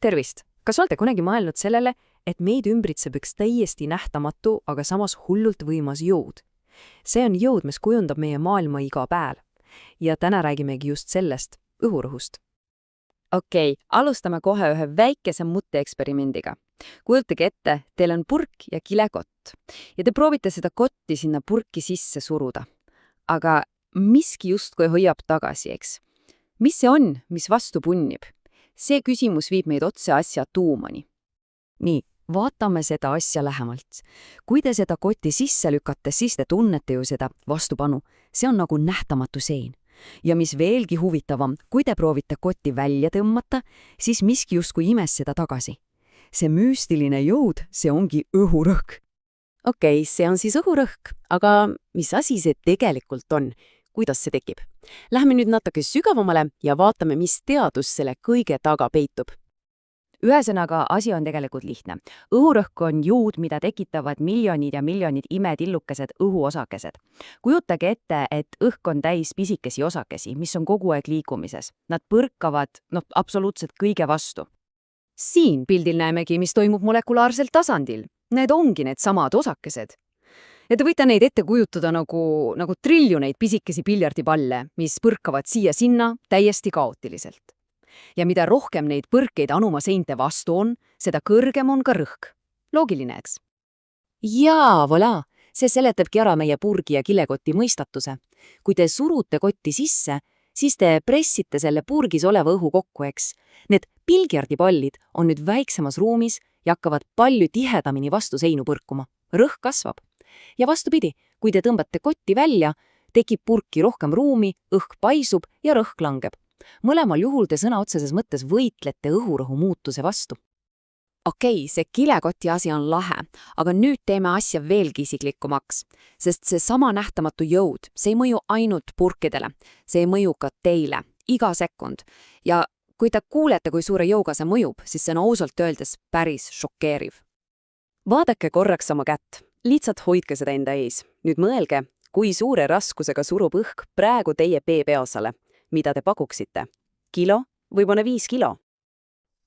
Tervist! Kas olete kunagi mõelnud sellele, et meid ümbritseb üks täiesti nähtamatu, aga samas hullult võimas jõud? See on jõud, mis kujundab meie maailma iga päev. Ja täna räägimegi just sellest, õhurõhust. Okei, alustame kohe ühe väikese mõtteeksperimendiga. Kujutage ette, teil on purk ja kilekott. Ja te proovite seda kotti sinna purki sisse suruda. Aga miski justkui hoiab tagasi, eks? Mis see on, mis vastu punnib? See küsimus viib meid otse asja tuumani. Nii, vaatame seda asja lähemalt. Kui te seda kotti sisse lükkate, siis te tunnete ju seda vastupanu. See on nagu nähtamatu sein. Ja mis veelgi huvitavam, kui te proovite kotti välja tõmmata, siis miski justkui imes seda tagasi. See müstiline jõud, see ongi õhurõhk. Okei, see on siis õhurõhk, aga mis asi see tegelikult on? Kuidas see tekib? Lähme nüüd natuke sügavamale ja vaatame, mis teadus selle kõige taga peitub. Ühesõnaga, asi on tegelikult lihtne. Õhurõhk on jõud, mida tekitavad miljonid ja miljonid imetillukesed õhuosakesed. Kujutage ette, et õhk on täis pisikesi osakesi, mis on kogu aeg liikumises. Nad põrkavad, absoluutselt kõige vastu. Siin pildil näemegi, mis toimub molekulaarsel tasandil. Need ongi need samad osakesed. Ja te võite neid ette kujutada nagu triljoneid pisikesi piljardipalle, mis põrkavad siia-sinna täiesti kaootiliselt. Ja mida rohkem neid põrkeid anuma seinte vastu on, seda kõrgem on ka rõhk. Loogiline, eks? Jaa, voilà! See seletabki ära meie purgi ja kilekoti mõistatuse. Kui te surute kotti sisse, siis te pressite selle purgis oleva õhu kokku, eks? Need piljardipallid on nüüd väiksemas ruumis ja hakkavad palju tihedamini vastu seinu põrkuma. Rõhk kasvab. Ja vastupidi, kui te tõmbate kotti välja, tekib purki rohkem ruumi, õhk paisub ja rõhk langeb. Mõlemal juhul te sõna otseses mõttes võitlete õhurõhu muutuse vastu. Okei, see kilekoti asi on lahe, aga nüüd teeme asja veelgi isiklikumaks, sest see sama nähtamatu jõud, see ei mõju ainult purkidele, see ei mõju ka teile, iga sekund. Ja kui te kuulete, kui suure jõuga see mõjub, siis see on ausalt öeldes päris šokeeriv. Vaadake korraks oma kätt. Lihtsalt hoidke seda enda ees. Nüüd mõelge, kui suure raskusega surub õhk praegu teie peosale. Mida te pakuksite? Kilo või mõne 5 kilo?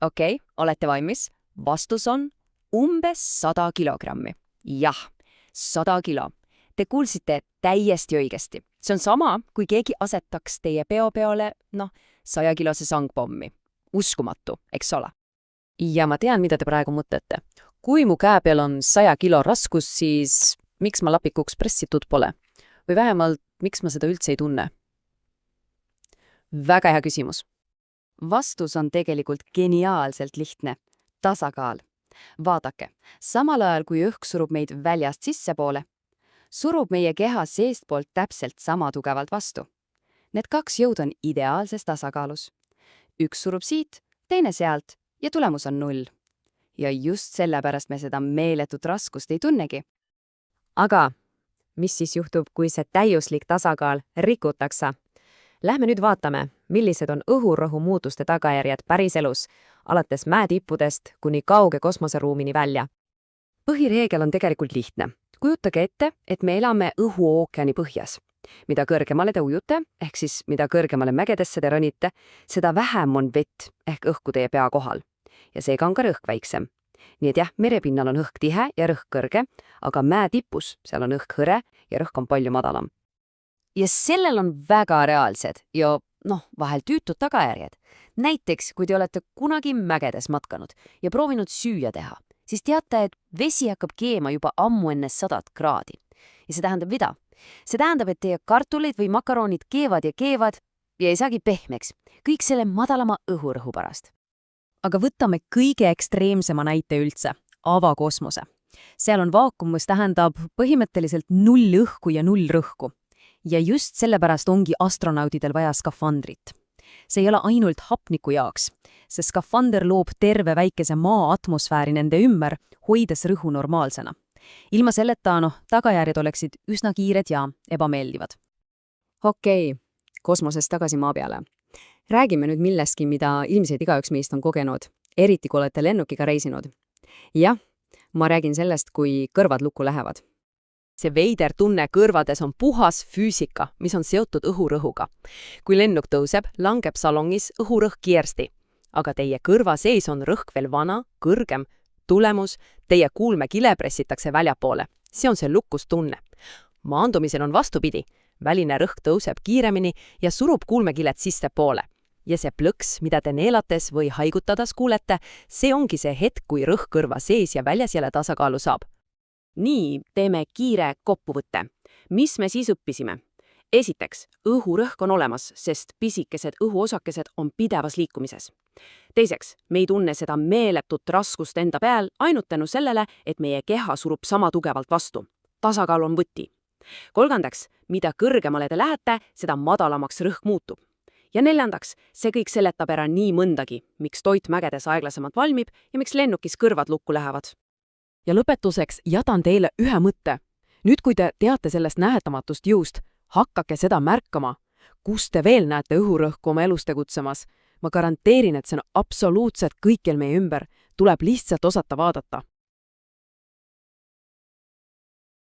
Okei, olete valmis? Vastus on umbes 100 kilogrammi. Jah, 100 kilo. Te kuulsite täiesti õigesti. See on sama, kui keegi asetaks teie peole 100-kilose sangpommi. Uskumatu, eks ole? Ja ma tean, mida te praegu mõtlete. Kui mu käe peal on 100 kilo raskus, siis miks ma lapikuks pressitud pole? Või vähemalt, miks ma seda üldse ei tunne? Väga hea küsimus. Vastus on tegelikult geniaalselt lihtne. Tasakaal. Vaadake, samal ajal kui õhk surub meid väljast sissepoole, surub meie keha seestpoolt täpselt sama tugevalt vastu. Need 2 jõud on ideaalses tasakaalus. Üks surub siit, teine sealt ja tulemus on 0. Ja just sellepärast me seda meeletut raskust ei tunnegi. Aga mis siis juhtub, kui see täiuslik tasakaal rikutakse? Lähme nüüd vaatame, millised on õhurõhu muutuste tagajärjed päriselus, alates mäetippudest kuni kauge kosmoseruumini välja. Põhireegel on tegelikult lihtne. Kujutage ette, et me elame õhuookeani põhjas. Mida kõrgemale te ujute, ehk siis mida kõrgemale mägedesse te ronite, seda vähem on vett ehk õhku teie pea kohal. Ja seega on ka rõhk väiksem. Nii et jah, merepinnal on õhk tihe ja rõhk kõrge, aga mäetipus, seal on õhk hõre ja rõhk on palju madalam. Ja sellel on väga reaalsed ja vahel tüütud tagajärjed. Näiteks, kui te olete kunagi mägedes matkanud ja proovinud süüa teha, siis teate, et vesi hakkab keema juba ammu enne 100 kraadi. Ja see tähendab mida? See tähendab, et teie kartulid või makaronid keevad ja ei saagi pehmeks. Kõik selle madalama õhurõhu pärast. Aga võtame kõige ekstreemsema näite üldse, avakosmose. Seal on vaakum, mis tähendab põhimõtteliselt 0 õhku ja 0 rõhku. Ja just sellepärast ongi astronautidel vaja skafandrit. See ei ole ainult hapniku jaoks. See skafander loob terve väikese maa atmosfääri nende ümber, hoides rõhu normaalsena. Ilma selleta, tagajärjed oleksid üsna kiired ja ebameeldivad. Okei, kosmosest tagasi maa peale. Räägime nüüd millestki, mida ilmselt igaüks meist on kogenud, eriti kui olete lennukiga reisinud. Jah, ma räägin sellest, kui kõrvad lukku lähevad. See veider tunne kõrvades on puhas füüsika, mis on seotud õhurõhuga. Kui lennuk tõuseb, langeb salongis õhurõhk kiiresti. aga teie kõrva sees on rõhk veel vana, kõrgem. Tulemus, teie kuulmekile pressitakse väljapoole. See on see lukustunne. Maandumisel on vastupidi. Väline rõhk tõuseb kiiremini ja surub kuulmekiled sissepoole. Ja see plõks, mida te neelates või haigutades kuulete, see ongi see hetk, kui rõhk kõrva sees ja väljas jälle tasakaalu saab. Nii, teeme kiire kokkuvõtte. Mis me siis õppisime? Esiteks, õhurõhk on olemas, sest pisikesed õhuosakesed on pidevas liikumises. Teiseks, me ei tunne seda meeletut raskust enda peal ainult tänu sellele, et meie keha surub sama tugevalt vastu. Tasakaal on võti. Kolmandaks, mida kõrgemale te lähete, seda madalamaks rõhk muutub. Ja neljandaks, see kõik seletab ära nii mõndagi, miks toit mägedes aeglasemalt valmib ja miks lennukis kõrvad lukku lähevad. Ja lõpetuseks jadan teile ühe mõtte. Nüüd, kui te teate sellest nähetamatust jõust, hakkake seda märkama. Kus te veel näete õhurõhku oma elus tegutsemas? Ma garanteerin, et see on absoluutselt kõikjal meie ümber. Tuleb lihtsalt osata vaadata.